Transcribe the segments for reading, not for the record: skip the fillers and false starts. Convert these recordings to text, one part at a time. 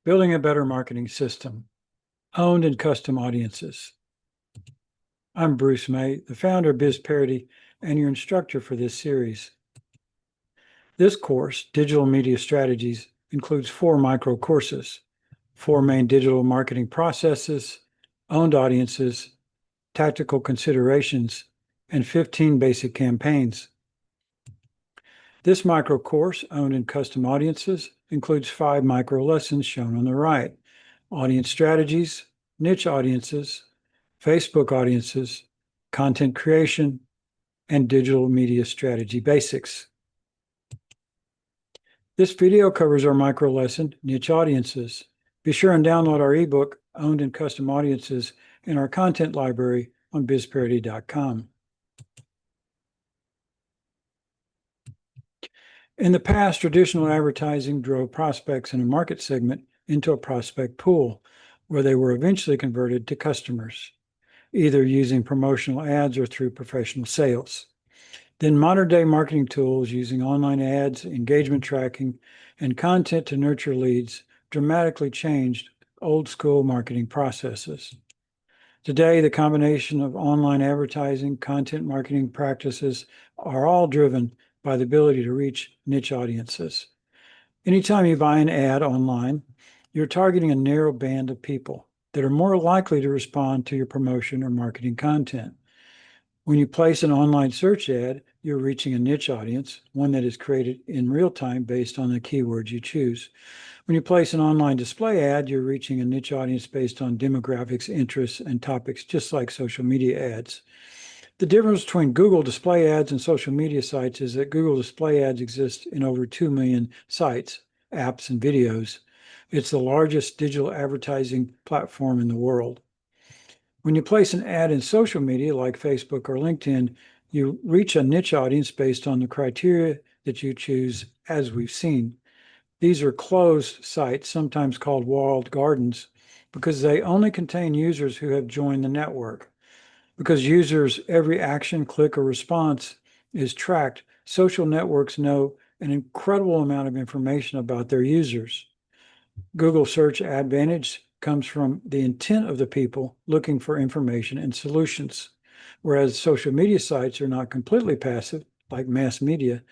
Building a better marketing system, owned and custom audiences. I'm Bruce May, the founder of Bizperity and your instructor for this series. This course, Digital Media Strategies, includes 4 micro courses, 4 main digital marketing processes, owned audiences, tactical considerations, and 15 basic campaigns. This micro course, Owned and Custom Audiences, includes 5 micro lessons shown on the right: audience strategies, niche audiences, Facebook audiences, content creation, and digital media strategy basics. This video covers our micro lesson, Niche Audiences. Be sure and download our ebook, Owned and Custom Audiences, in our content library on bizperity.com. In the past, traditional advertising drove prospects in a market segment into a prospect pool, where they were eventually converted to customers, either using promotional ads or through professional sales. Then modern-day marketing tools using online ads, engagement tracking, and content to nurture leads dramatically changed old-school marketing processes. Today, the combination of online advertising, content marketing practices are all driven by the ability to reach niche audiences. Anytime you buy an ad online, you're targeting a narrow band of people that are more likely to respond to your promotion or marketing content. When you place an online search ad, you're reaching a niche audience, one that is created in real time based on the keywords you choose. When you place an online display ad, you're reaching a niche audience based on demographics, interests, and topics, just like social media ads. The difference between Google display ads and social media sites is that Google display ads exist in over 2 million sites, apps, and videos. It's the largest digital advertising platform in the world. When you place an ad in social media like Facebook or LinkedIn, you reach a niche audience based on the criteria that you choose, as we've seen. These are closed sites, sometimes called walled gardens, because they only contain users who have joined the network. Because users' every action, click, or response is tracked, social networks know an incredible amount of information about their users. Google Search Advantage comes from the intent of the people looking for information and solutions, whereas social media sites are not completely passive, like mass media.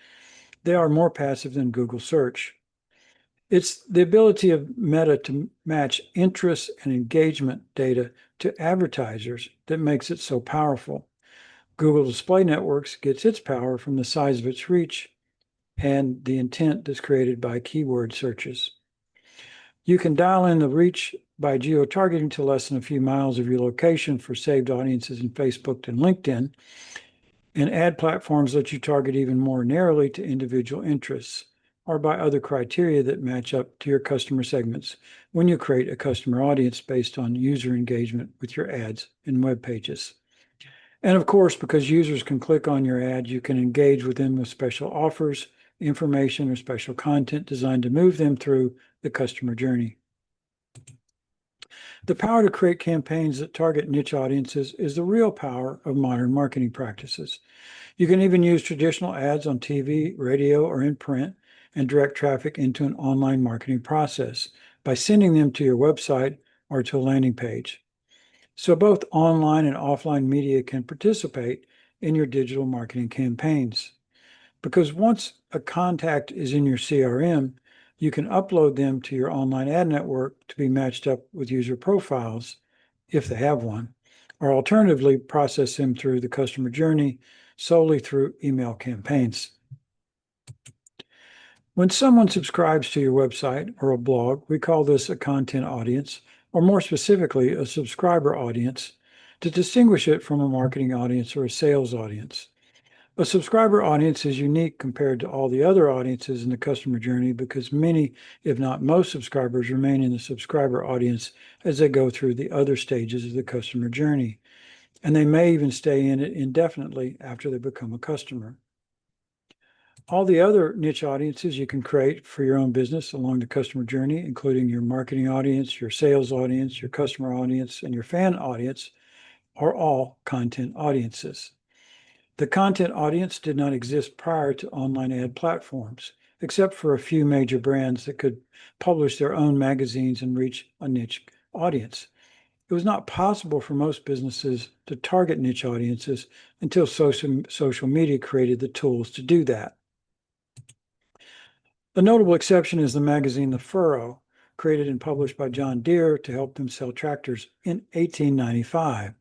They are more passive than Google Search. It's the ability of Meta to match interest and engagement data to advertisers that makes it so powerful. Google Display Networks gets its power from the size of its reach and the intent that's created by keyword searches. You can dial in the reach by geo-targeting to less than a few miles of your location for saved audiences in Facebook and LinkedIn, and ad platforms let you target even more narrowly to individual interests, or by other criteria that match up to your customer segments when you create a customer audience based on user engagement with your ads and web pages. And of course, because users can click on your ad, you can engage with them with special offers, information, or special content designed to move them through the customer journey. The power to create campaigns that target niche audiences is the real power of modern marketing practices. You can even use traditional ads on TV, radio, or in print and direct traffic into an online marketing process by sending them to your website or to a landing page. So both online and offline media can participate in your digital marketing campaigns. Because once a contact is in your CRM, you can upload them to your online ad network to be matched up with user profiles, if they have one, or alternatively, process them through the customer journey solely through email campaigns. When someone subscribes to your website or a blog, we call this a content audience, or more specifically, a subscriber audience, to distinguish it from a marketing audience or a sales audience. A subscriber audience is unique compared to all the other audiences in the customer journey because many, if not most, subscribers remain in the subscriber audience as they go through the other stages of the customer journey, and they may even stay in it indefinitely after they become a customer. All the other niche audiences you can create for your own business along the customer journey, including your marketing audience, your sales audience, your customer audience, and your fan audience, are all content audiences. The content audience did not exist prior to online ad platforms, except for a few major brands that could publish their own magazines and reach a niche audience. It was not possible for most businesses to target niche audiences until social media created the tools to do that. The notable exception is the magazine The Furrow, created and published by John Deere to help them sell tractors in 1895.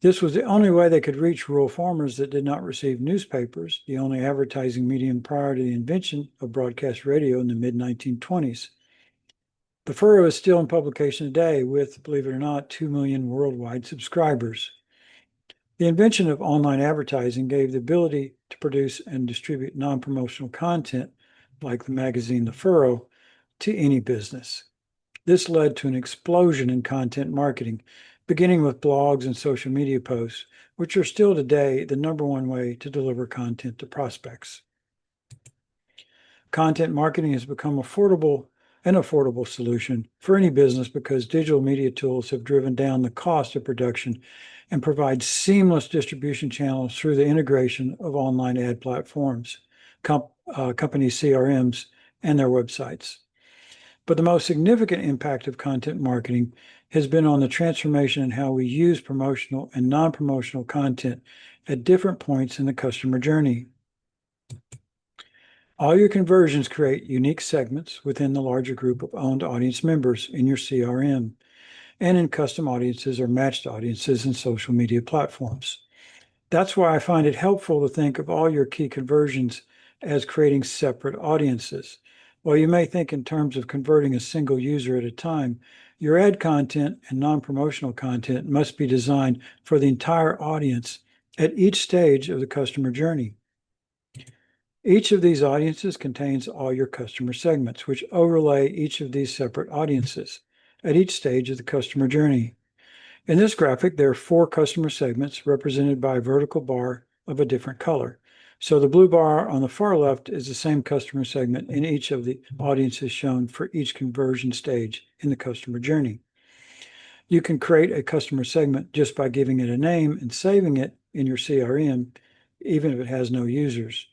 This was the only way they could reach rural farmers that did not receive newspapers, the only advertising medium prior to the invention of broadcast radio in the mid-1920s. The Furrow is still in publication today with, believe it or not, 2 million worldwide subscribers. The invention of online advertising gave the ability to produce and distribute non-promotional content, like the magazine The Furrow, to any business. This led to an explosion in content marketing, beginning with blogs and social media posts, which are still today the number one way to deliver content to prospects. Content marketing has become an affordable solution for any business because digital media tools have driven down the cost of production and provide seamless distribution channels through the integration of online ad platforms, company CRMs, and their websites. But the most significant impact of content marketing has been on the transformation in how we use promotional and non-promotional content at different points in the customer journey. All your conversions create unique segments within the larger group of owned audience members in your CRM and in custom audiences or matched audiences in social media platforms. That's why I find it helpful to think of all your key conversions as creating separate audiences. While you may think in terms of converting a single user at a time, your ad content and non-promotional content must be designed for the entire audience at each stage of the customer journey. Each of these audiences contains all your customer segments, which overlay each of these separate audiences at each stage of the customer journey. In this graphic, there are 4 customer segments represented by a vertical bar of a different color. So the blue bar on the far left is the same customer segment in each of the audiences shown for each conversion stage in the customer journey. You can create a customer segment just by giving it a name and saving it in your CRM, even if it has no users.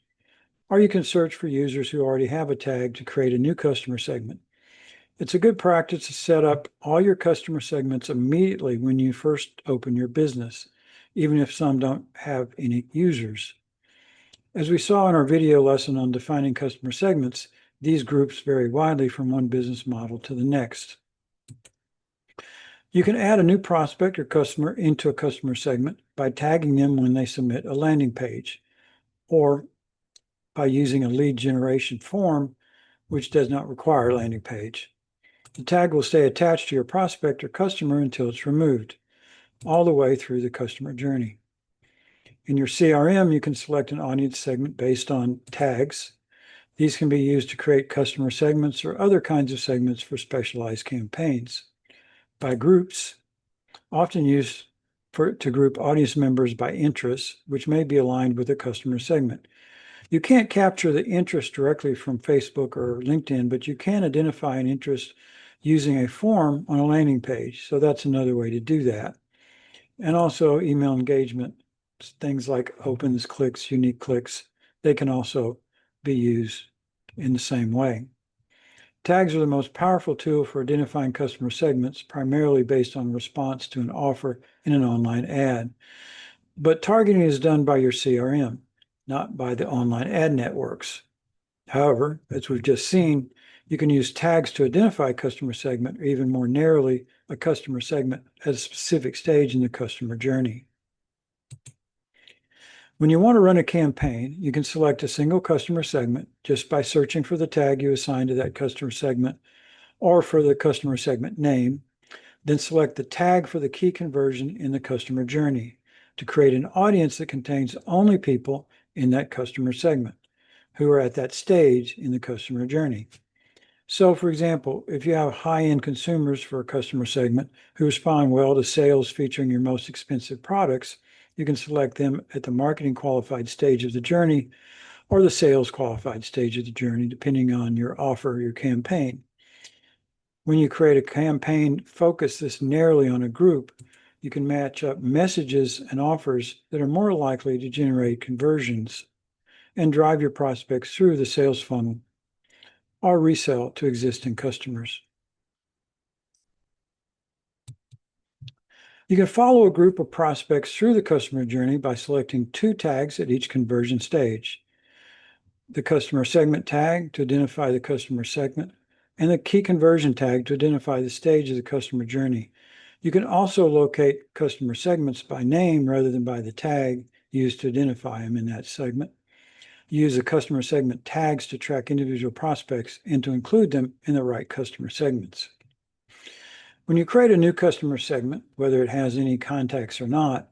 Or you can search for users who already have a tag to create a new customer segment. It's a good practice to set up all your customer segments immediately when you first open your business, even if some don't have any users. As we saw in our video lesson on defining customer segments, these groups vary widely from one business model to the next. You can add a new prospect or customer into a customer segment by tagging them when they submit a landing page, or by using a lead generation form, which does not require a landing page. The tag will stay attached to your prospect or customer until it's removed, all the way through the customer journey. In your CRM, you can select an audience segment based on tags. These can be used to create customer segments or other kinds of segments for specialized campaigns. By groups, often used to group audience members by interests, which may be aligned with a customer segment. You can't capture the interest directly from Facebook or LinkedIn, but you can identify an interest using a form on a landing page. So that's another way to do that. And also email engagement, things like opens, clicks, unique clicks, they can also be used in the same way. Tags are the most powerful tool for identifying customer segments, primarily based on response to an offer in an online ad. But targeting is done by your CRM, not by the online ad networks. However, as we've just seen, you can use tags to identify a customer segment, or even more narrowly, a customer segment at a specific stage in the customer journey. When you want to run a campaign, you can select a single customer segment just by searching for the tag you assign to that customer segment or for the customer segment name, then select the tag for the key conversion in the customer journey to create an audience that contains only people in that customer segment who are at that stage in the customer journey. So, for example, if you have high-end consumers for a customer segment who respond well to sales featuring your most expensive products, you can select them at the marketing qualified stage of the journey or the sales qualified stage of the journey, depending on your offer or your campaign. When you create a campaign, focus this narrowly on a group, you can match up messages and offers that are more likely to generate conversions and drive your prospects through the sales funnel or resell to existing customers. You can follow a group of prospects through the customer journey by selecting 2 tags at each conversion stage: the customer segment tag to identify the customer segment, and the key conversion tag to identify the stage of the customer journey. You can also locate customer segments by name rather than by the tag used to identify them in that segment. Use the customer segment tags to track individual prospects and to include them in the right customer segments. When you create a new customer segment, whether it has any contacts or not,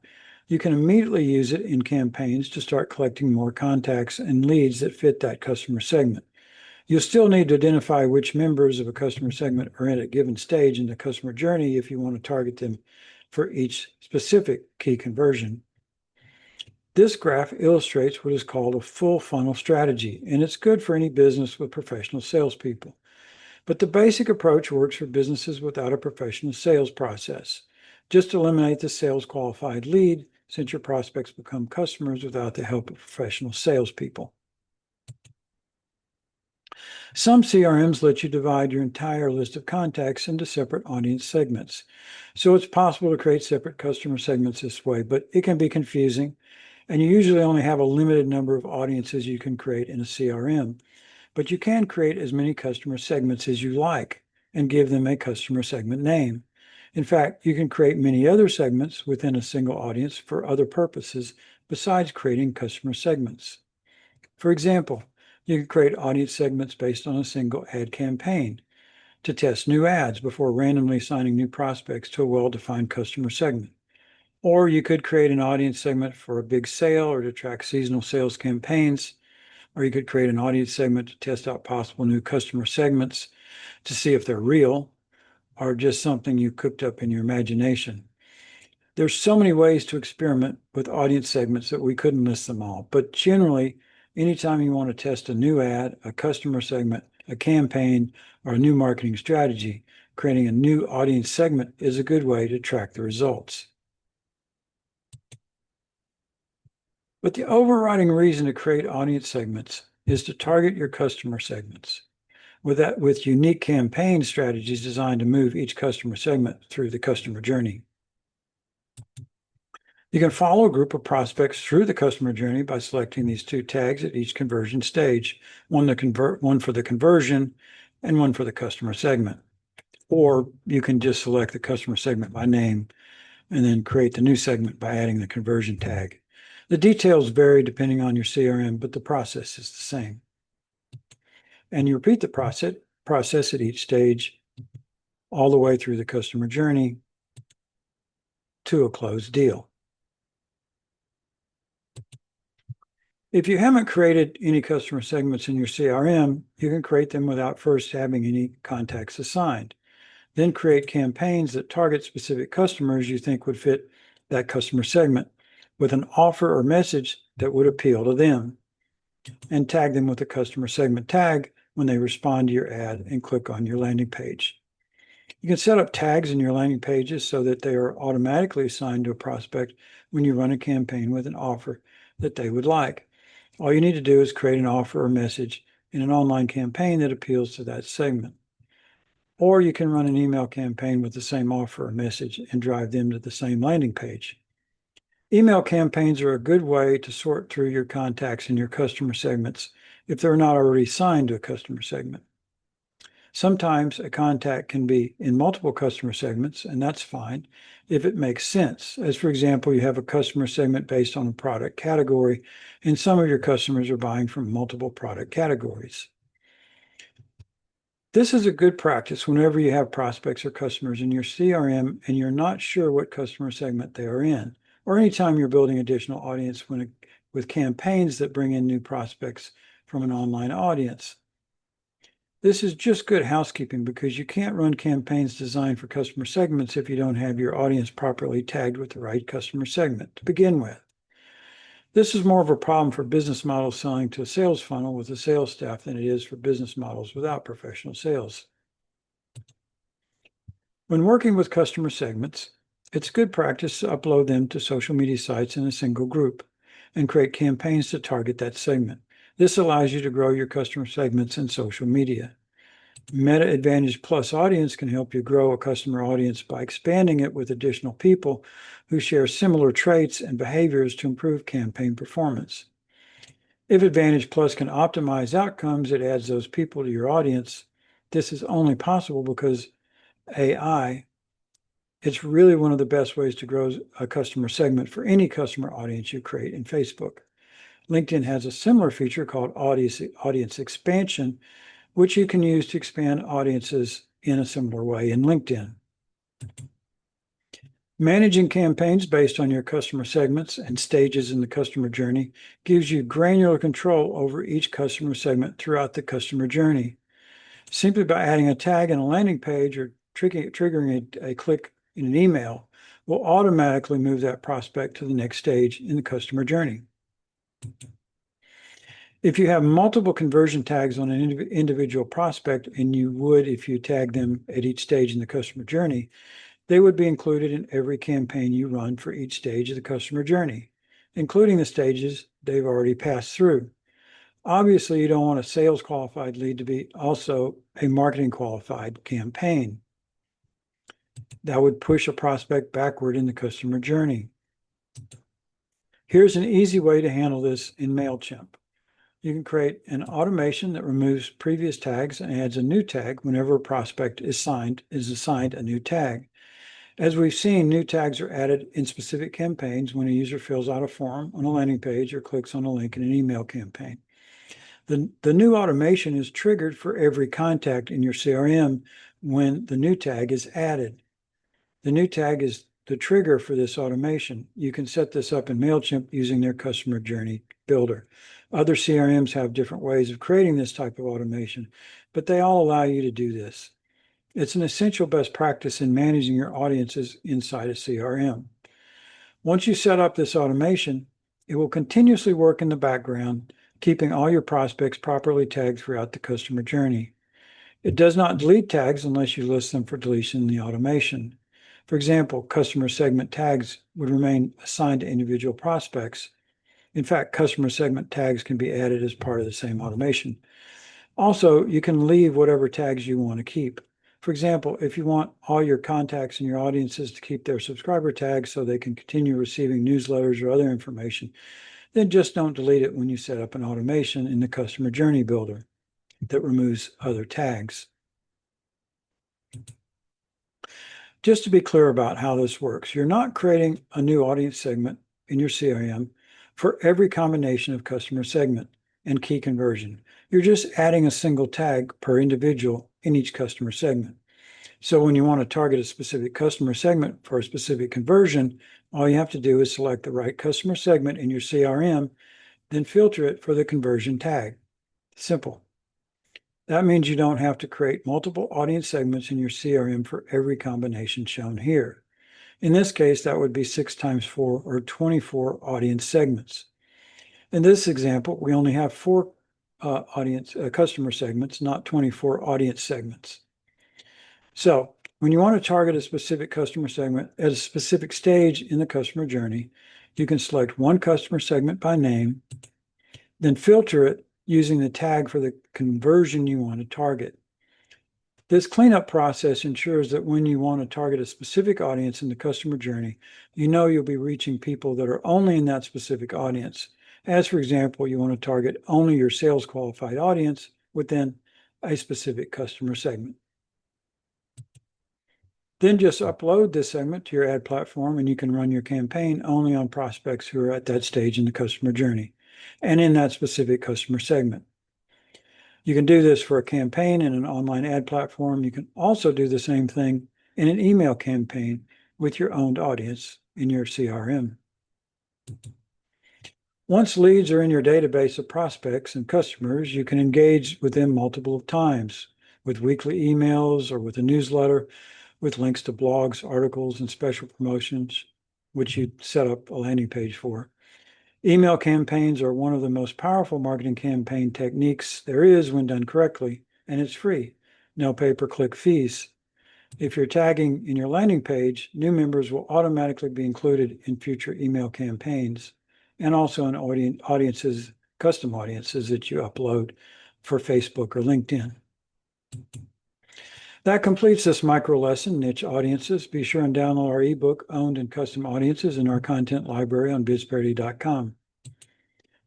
you can immediately use it in campaigns to start collecting more contacts and leads that fit that customer segment. You'll still need to identify which members of a customer segment are at a given stage in the customer journey if you want to target them for each specific key conversion. This graph illustrates what is called a full funnel strategy, and it's good for any business with professional salespeople. But the basic approach works for businesses without a professional sales process. Just eliminate the sales qualified lead, since your prospects become customers without the help of professional salespeople. Some CRMs let you divide your entire list of contacts into separate audience segments. So it's possible to create separate customer segments this way, but it can be confusing, and you usually only have a limited number of audiences you can create in a CRM. But you can create as many customer segments as you like and give them a customer segment name. In fact, you can create many other segments within a single audience for other purposes besides creating customer segments. For example, you can create audience segments based on a single ad campaign to test new ads before randomly assigning new prospects to a well-defined customer segment. Or you could create an audience segment for a big sale or to track seasonal sales campaigns. Or you could create an audience segment to test out possible new customer segments to see if they're real or just something you cooked up in your imagination. There's so many ways to experiment with audience segments that we couldn't list them all. But generally, anytime you want to test a new ad, a customer segment, a campaign, or a new marketing strategy, creating a new audience segment is a good way to track the results. But the overriding reason to create audience segments is to target your customer segments with unique campaign strategies designed to move each customer segment through the customer journey. You can follow a group of prospects through the customer journey by selecting these 2 tags at each conversion stage, one for the conversion and one for the customer segment. Or you can just select the customer segment by name and then create the new segment by adding the conversion tag. The details vary depending on your CRM, but the process is the same. And you repeat the process at each stage all the way through the customer journey to a closed deal. If you haven't created any customer segments in your CRM, you can create them without first having any contacts assigned. Then create campaigns that target specific customers you think would fit that customer segment with an offer or message that would appeal to them, and tag them with a customer segment tag when they respond to your ad and click on your landing page. You can set up tags in your landing pages so that they are automatically assigned to a prospect when you run a campaign with an offer that they would like. All you need to do is create an offer or message in an online campaign that appeals to that segment. Or you can run an email campaign with the same offer or message and drive them to the same landing page. Email campaigns are a good way to sort through your contacts in your customer segments if they're not already assigned to a customer segment. Sometimes a contact can be in multiple customer segments, and that's fine if it makes sense. As for example, you have a customer segment based on a product category, and some of your customers are buying from multiple product categories. This is a good practice whenever you have prospects or customers in your CRM and you're not sure what customer segment they are in, or anytime you're building additional audience with campaigns that bring in new prospects from an online audience. This is just good housekeeping because you can't run campaigns designed for customer segments if you don't have your audience properly tagged with the right customer segment to begin with. This is more of a problem for business models selling to a sales funnel with a sales staff than it is for business models without professional sales. When working with customer segments, it's good practice to upload them to social media sites in a single group and create campaigns to target that segment. This allows you to grow your customer segments in social media. Meta Advantage Plus Audience can help you grow a customer audience by expanding it with additional people who share similar traits and behaviors to improve campaign performance. If Advantage Plus can optimize outcomes, it adds those people to your audience. This is only possible because AI, it's really one of the best ways to grow a customer segment for any customer audience you create in Facebook. LinkedIn has a similar feature called audience expansion, which you can use to expand audiences in a similar way in LinkedIn. Managing campaigns based on your customer segments and stages in the customer journey gives you granular control over each customer segment throughout the customer journey. Simply by adding a tag in a landing page or triggering a click in an email will automatically move that prospect to the next stage in the customer journey. If you have multiple conversion tags on an individual prospect, and you would if you tag them at each stage in the customer journey, they would be included in every campaign you run for each stage of the customer journey, including the stages they've already passed through. Obviously, you don't want a sales qualified lead to be also a marketing qualified campaign. That would push a prospect backward in the customer journey. Here's an easy way to handle this in MailChimp. You can create an automation that removes previous tags and adds a new tag whenever a prospect is assigned a new tag. As we've seen, new tags are added in specific campaigns when a user fills out a form on a landing page or clicks on a link in an email campaign. The new automation is triggered for every contact in your CRM when the new tag is added. The new tag is the trigger for this automation. You can set this up in MailChimp using their customer journey builder. Other CRMs have different ways of creating this type of automation, but they all allow you to do this. It's an essential best practice in managing your audiences inside a CRM. Once you set up this automation, it will continuously work in the background, keeping all your prospects properly tagged throughout the customer journey. It does not delete tags unless you list them for deletion in the automation. For example, customer segment tags would remain assigned to individual prospects. In fact, customer segment tags can be added as part of the same automation. Also, you can leave whatever tags you want to keep. For example, if you want all your contacts in your audiences to keep their subscriber tags so they can continue receiving newsletters or other information, then just don't delete it when you set up an automation in the customer journey builder that removes other tags. Just to be clear about how this works, you're not creating a new audience segment in your CRM for every combination of customer segment and key conversion. You're just adding a single tag per individual in each customer segment. So when you want to target a specific customer segment for a specific conversion, all you have to do is select the right customer segment in your CRM, then filter it for the conversion tag. Simple. That means you don't have to create multiple audience segments in your CRM for every combination shown here. In this case, that would be 6 times 4 or 24 audience segments. In this example, we only have 4 customer segments, not 24 audience segments. So when you want to target a specific customer segment at a specific stage in the customer journey, you can select one customer segment by name, then filter it using the tag for the conversion you want to target. This cleanup process ensures that when you want to target a specific audience in the customer journey, you know you'll be reaching people that are only in that specific audience. As for example, you want to target only your sales qualified audience within a specific customer segment. Then just upload this segment to your ad platform and you can run your campaign only on prospects who are at that stage in the customer journey and in that specific customer segment. You can do this for a campaign in an online ad platform. You can also do the same thing in an email campaign with your owned audience in your CRM. Once leads are in your database of prospects and customers, you can engage with them multiple times with weekly emails or with a newsletter with links to blogs, articles, and special promotions, which you set up a landing page for. Email campaigns are one of the most powerful marketing campaign techniques there is when done correctly, and it's free. No pay-per-click fees. If you're tagging in your landing page, new members will automatically be included in future email campaigns and also in custom audiences that you upload for Facebook or LinkedIn. That completes this micro lesson, Niche Audiences. Be sure and download our ebook, Owned and Custom Audiences, in our content library on bizperity.com.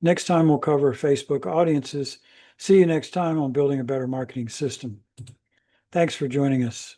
Next time, we'll cover Facebook audiences. See you next time on Building a Better Marketing System. Thanks for joining us.